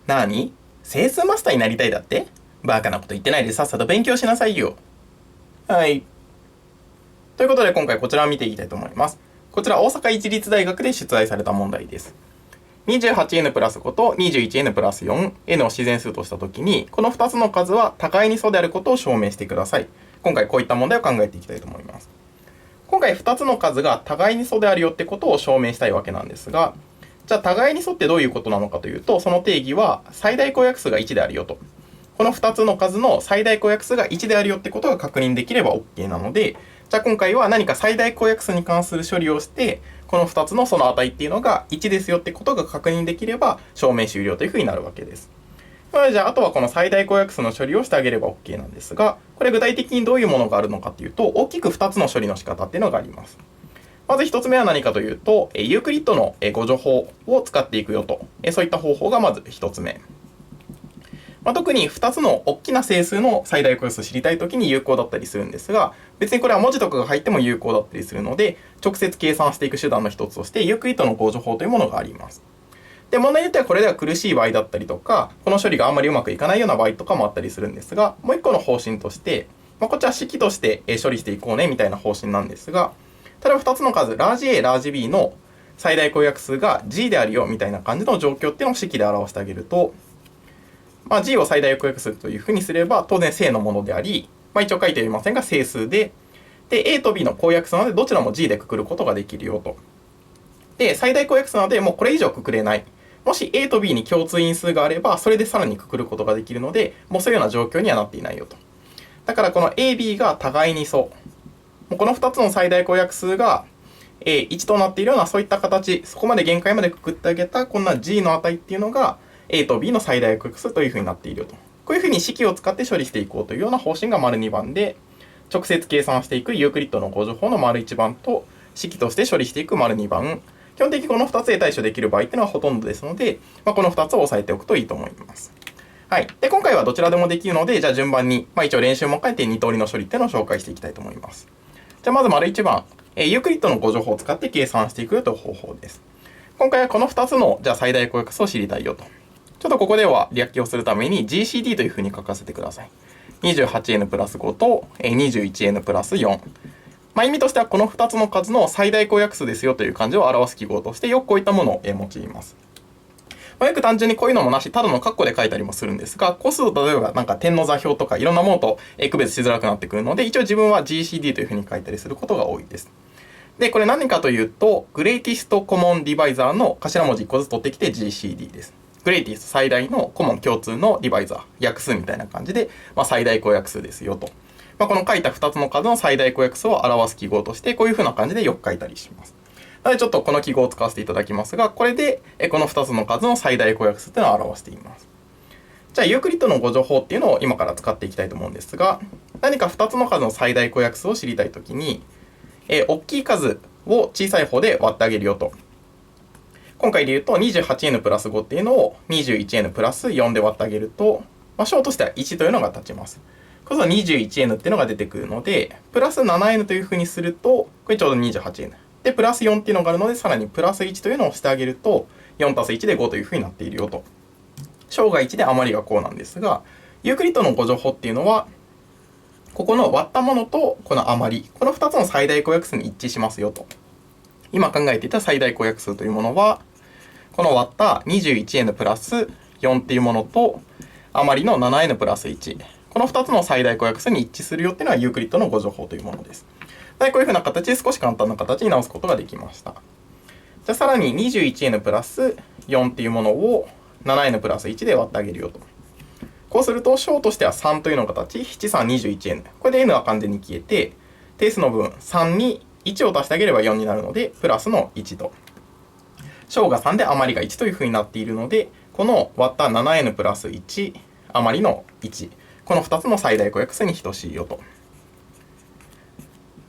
なに？整数マスターになりたいだって？バカなこと言ってないでさっさと勉強しなさいよ。はい。ということで今回こちらを見ていきたいと思います。こちら大阪市立大学で出題された問題です。28n プラス5と 21n プラス 4n を自然数としたときに、この2つの数は互いに素であることを証明してください。今回こういった問題を考えていきたいと思います。今回2つの数が互いに素であるよってことを証明したいわけなんですが、じゃあ互いに素ってどういうことなのかというと、その定義は最大公約数が1であるよと。この2つの数の最大公約数が1であるよってことが確認できれば OK なので、じゃあ今回は何か最大公約数に関する処理をして、この2つのその値っていうのが1ですよってことが確認できれば証明終了というふうになるわけです。じゃああとはこの最大公約数の処理をしてあげれば OK なんですが、これ具体的にどういうものがあるのかっていうと、大きく2つの処理の仕方っていうのがあります。まず1つ目は何かというと、ユークリッドの誤助法を使っていくよと。そういった方法がまず1つ目。特に2つの大きな整数の最大公約数を知りたいときに有効だったりするんですが、別にこれは文字とかが入っても有効だったりするので、直接計算していく手段の一つとして、ユークリッドの誤助法というものがあります。で、問題によってはこれでは苦しい場合だったりとか、この処理があんまりうまくいかないような場合とかもあったりするんですが、もう一個の方針として、こっちは式として処理していこうねみたいな方針なんですが、例えば2つの数、ラージ A、ラージ B の最大公約数が G であるよみたいな感じの状況っていうのを式で表してあげると、G を最大公約数というふうにすれば当然正のものであり、一応書いてありませんが整数で、A と B の公約数なのでどちらも G でくくることができるよと。で、最大公約数なのでもうこれ以上くくれない。もし A と B に共通因数があれば、それでさらにくくることができるので、もうそういうような状況にはなっていないよと。だからこの A、B が互いに素。この2つの最大公約数が1となっているようなそういった形、そこまで限界までくくってあげたこんな G の値っていうのが A と B の最大公約数というふうになっているよと。こういうふうに式を使って処理していこうというような方針が丸2番で、直接計算していくユークリッドの誤助法の丸1番と、式として処理していく丸2番。基本的にこの2つで対処できる場合っていうのはほとんどですので、この2つを押さえておくといいと思います。はい。で、今回はどちらでもできるので、じゃあ順番に、一応練習も変えて2通りの処理っていうのを紹介していきたいと思います。じゃあまず丸1番、ユークリッドの誤助法を使って計算していくという方法です。今回はこの2つのじゃあ最大公約数を知りたいよと。ちょっとここでは略記をするために GCD というふうに書かせてください。28n プラス5と 21n プラス4。意味としてはこの2つの数の最大公約数ですよという漢字を表す記号としてよくこういったものを用います。よく単純にこういうのもなし、ただの括弧で書いたりもするんですが、個数と例えばなんか点の座標とかいろんなものと区別しづらくなってくるので、一応自分は GCD というふうに書いたりすることが多いです。で、これ何かというと、グレイティストコモンディバイザーの頭文字1個ずつ取ってきて GCD です。グレイティスト最大のコモン共通のディバイザー、約数みたいな感じで、最大公約数ですよと。この書いた2つの数の最大公約数を表す記号として、こういうふうな感じでよく書いたりします。なのでちょっとこの記号を使わせていただきますが、これでこの2つの数の最大公約数というのを表しています。じゃあユークリッドの誤助法っていうのを今から使っていきたいと思うんですが、何か2つの数の最大公約数を知りたいときに、大きい数を小さい方で割ってあげるよと。今回で言うと 28n プラス5っていうのを 21n プラス4で割ってあげると、小としては1というのが立ちます。これは 21n っていうのが出てくるので、プラス 7n というふうにすると、これちょうど 28n。で、プラス4っていうのがあるので、さらにプラス1というのをしてあげると、4たす1で5というふうになっているよと。小が1で余りがこうなんですが、ユークリッドの誤助法っていうのは、ここの割ったものとこの余り、この2つの最大公約数に一致しますよと。今考えていた最大公約数というものは、この割った 21n プラス4っていうものと、余りの 7n プラス1。この2つの最大公約数に一致するよっていうのはユークリッドの誤助法というものです。こういうふうな形で少し簡単な形に直すことができました。じゃあさらに 21n プラス4っていうものを 7n プラス1で割ってあげるよと。こうすると小としては3というのが形、7、3、21n。これで n は完全に消えて、定数の部分3に1を足してあげれば4になるので、プラスの1と。小が3で余りが1というふうになっているので、この割った 7n プラス1、余りの1。この2つの最大公約数に等しいよと。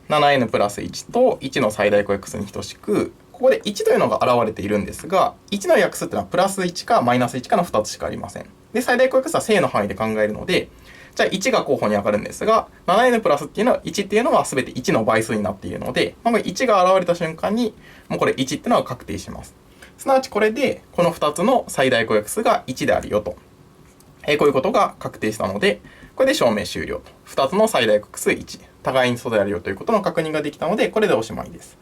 7n プラス1と1の最大公約数に等しく、ここで1というのが現れているんですが、1の約数っていうのはプラス1かマイナス1かの2つしかありません。で、最大公約数は正の範囲で考えるので、じゃあ1が候補に上がるんですが、7n プラスっていうのは1っていうのは全て1の倍数になっているので、1が現れた瞬間に、もうこれ1っていうのは確定します。すなわちこれでこの2つの最大公約数が1であるよと、こういうことが確定したので、これで証明終了と。2つの最大公約数1、互いに素であるよということの確認ができたので、これでおしまいです。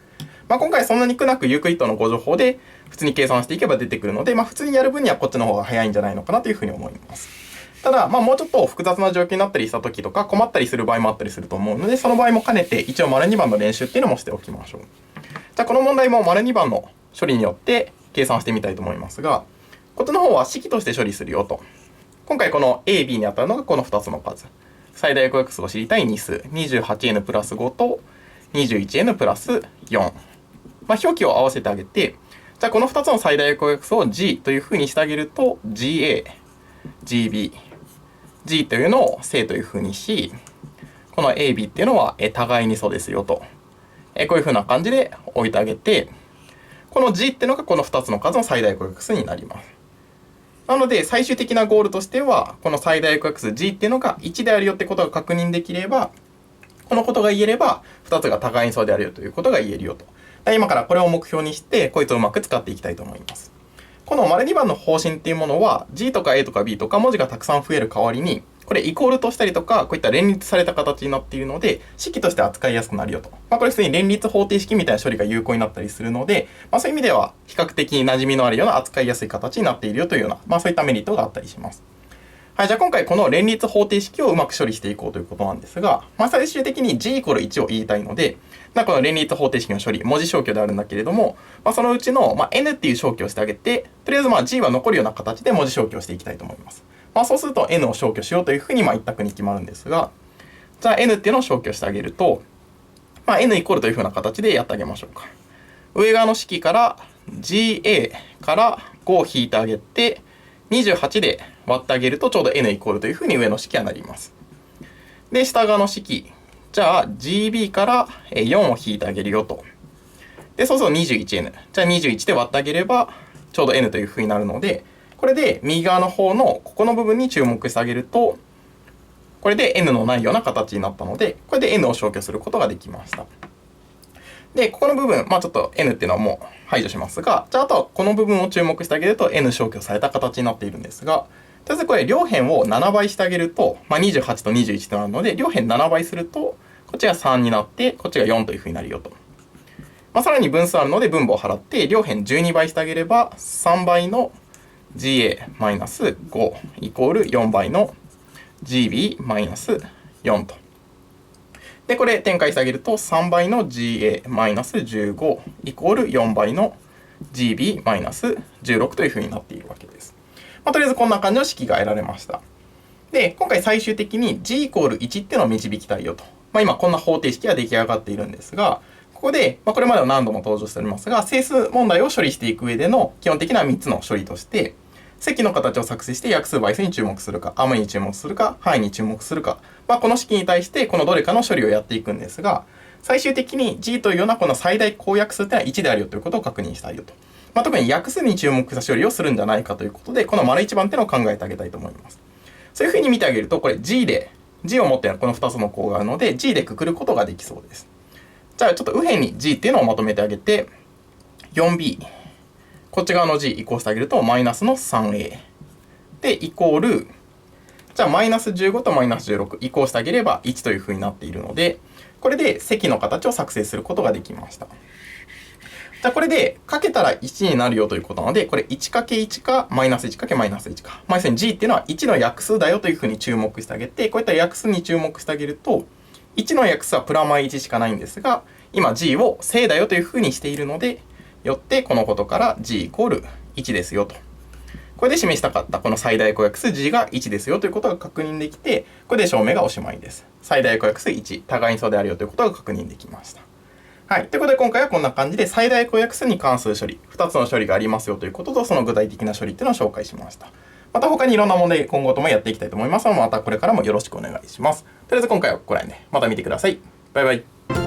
今回そんなに苦なくユークリッドのご情報で普通に計算していけば出てくるので、普通にやる分にはこっちの方が早いんじゃないのかなというふうに思います。ただ、もうちょっと複雑な状況になったりした時とか困ったりする場合もあったりすると思うので、その場合も兼ねて一応丸2番の練習っていうのもしておきましょう。じゃあこの問題も丸2番の処理によって計算してみたいと思いますが、こっちの方は式として処理するよと。今回この A、B にあたるのがこの2つの数。最大公約数を知りたい2数。28n プラス5と 21n プラス4。表記を合わせてあげて、じゃあこの2つの最大公約数を G というふうにしてあげると、GA、GB、G というのを正というふうにし、この AB っていうのは互いに素ですよと。こういうふうな感じで置いてあげて、この G っていうのがこの2つの数の最大公約数になります。なので最終的なゴールとしては、この最大公約数 G っていうのが1であるよってことが確認できれば、このことが言えれば、2つが互いに素であるよということが言えるよと。今からこれを目標にして、こいつをうまく使っていきたいと思います。この丸2番の方針っていうものは、G とか A とか B とか文字がたくさん増える代わりに、これイコールとしたりとか、こういった連立された形になっているので、式として扱いやすくなるよと。これ普通に連立方程式みたいな処理が有効になったりするので、そういう意味では比較的馴染みのあるような扱いやすい形になっているよというような、そういったメリットがあったりします。はい、じゃあ今回この連立方程式をうまく処理していこうということなんですが、最終的に G イコール1を言いたいので、この連立方程式の処理、文字消去であるんだけれども、そのうちの、N っていう消去をしてあげて、とりあえずG は残るような形で文字消去をしていきたいと思います。そうすると N を消去しようというふうに一択に決まるんですが、じゃあ N っていうのを消去してあげると、N イコールというふうな形でやってあげましょうか。上側の式から GA から5を引いてあげて、28で割ってあげるとちょうど N イコールというふうに上の式はなります。で、下側の式。じゃあ GB から4を引いてあげるよと。で、そうすると 21n。じゃあ21で割ってあげればちょうど N というふうになるので、これで右側の方のここの部分に注目してあげると、これで N のないような形になったので、これで N を消去することができました。で、ここの部分、ちょっと N っていうのはもう排除しますが、じゃああとはこの部分を注目してあげると N 消去された形になっているんですが、とりあえずこれ両辺を7倍してあげると、28と21となるので、両辺7倍すると、こっちが3になって、こっちが4というふうになるよと。さらに分数あるので分母を払って、両辺12倍してあげれば、3倍の GA-5 イコール4倍の GB-4 と。で、これ展開してあげると、3倍の GA-15 イコール4倍の GB-16 というふうになっているわけです。とりあえずこんな感じの式が得られました。で、今回最終的に G イコール1っていうのを導きたいよと。今こんな方程式が出来上がっているんですが、ここで、これまでは何度も登場しておりますが、整数問題を処理していく上での基本的な3つの処理として、積の形を作成して約数倍数に注目するか、余りに注目するか、範囲に注目するか、この式に対してこのどれかの処理をやっていくんですが、最終的に G というようなこの最大公約数というのは1であるよということを確認したいよと。特に約数に注目した処理をするんじゃないかということで、この丸1番っていうのを考えてあげたいと思います。そういうふうに見てあげると、これ G を持っているこの2つの項があるので、G でくくることができそうです。じゃあちょっと右辺に G っていうのをまとめてあげて、4b、こっち側の G 移行してあげると、マイナスの 3a。で、イコール、じゃあマイナス15とマイナス16移行してあげれば1というふうになっているので、これで積の形を作成することができました。じゃあこれでかけたら1になるよということなので、これ 1×1 かマイナス 1× マイナス1か。要するに G っていうのは1の約数だよというふうに注目してあげて、こういった約数に注目してあげると、1の約数はプラマイ1しかないんですが、今 G を正だよというふうにしているので、よってこのことから G イコール1ですよと。これで示したかったこの最大公約数 G が1ですよということが確認できて、これで証明がおしまいです。最大公約数1、互いに素であるよということが確認できました。はい。ということで今回はこんな感じで最大公約数に関する処理、2つの処理がありますよということと、その具体的な処理っていうのを紹介しました。また他にいろんな問題今後ともやっていきたいと思いますので、またこれからもよろしくお願いします。とりあえず今回はここら辺でまた見てください。バイバイ。